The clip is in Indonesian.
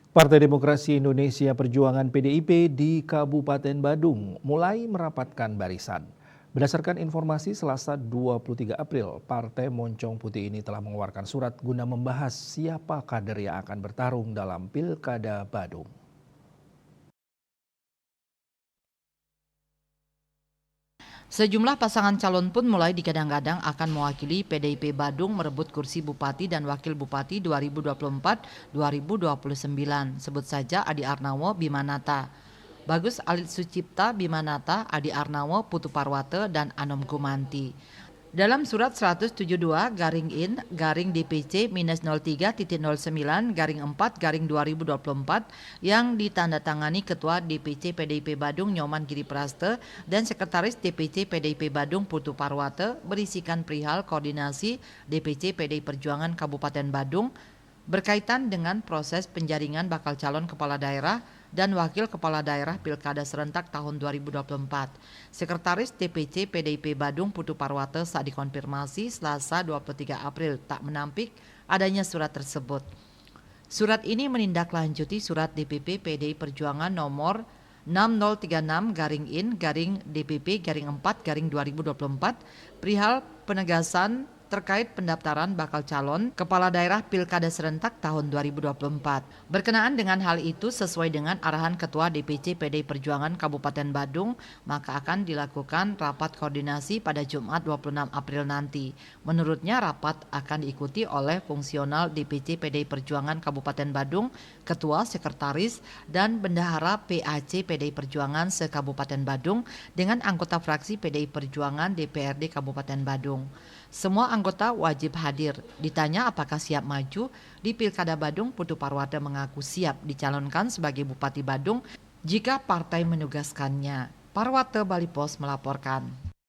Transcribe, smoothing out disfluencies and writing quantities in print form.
Partai Demokrasi Indonesia Perjuangan (PDIP) di Kabupaten Badung mulai merapatkan barisan. Berdasarkan informasi Selasa 23 April, Partai Moncong Putih ini telah mengeluarkan surat guna membahas siapa kader yang akan bertarung dalam Pilkada Badung. Sejumlah pasangan calon pun mulai digadang-gadang akan mewakili PDIP Badung merebut kursi Bupati dan Wakil Bupati 2024-2029. Sebut saja Adi Arnawo Bimanata, Bagus Alit Sucipta Bimanata, Adi Arnawo Putu Parwate, dan Anom Gumanti. Dalam surat 172-DPC-03.09-4-2024 yang ditandatangani Ketua DPC PDIP Badung Nyoman Giripraste dan Sekretaris DPC PDIP Badung Putu Parwate berisikan perihal koordinasi DPC PDI Perjuangan Kabupaten Badung berkaitan dengan proses penjaringan bakal calon kepala daerah dan wakil kepala daerah Pilkada serentak tahun 2024. Sekretaris DPC PDIP Badung Putu Parwate saat dikonfirmasi Selasa 23 April tak menampik adanya surat tersebut. Surat ini menindaklanjuti surat DPP PDI Perjuangan nomor 6036-DPP-4-2024 perihal penegasan terkait pendaftaran bakal calon kepala daerah Pilkada serentak tahun 2024. Berkenaan dengan hal itu, sesuai dengan arahan Ketua DPC PDI Perjuangan Kabupaten Badung, maka akan dilakukan rapat koordinasi pada Jumat 26 April nanti. Menurutnya, rapat akan diikuti oleh fungsional DPC PDI Perjuangan Kabupaten Badung, Ketua, Sekretaris, dan Bendahara PAC PDI Perjuangan se-Kabupaten Badung dengan anggota fraksi PDI Perjuangan DPRD Kabupaten Badung. Semua anggota wajib hadir. Ditanya apakah siap maju di Pilkada Badung, Putu Parwate mengaku siap dicalonkan sebagai Bupati Badung jika partai menugaskannya. Parwate Bali Pos melaporkan.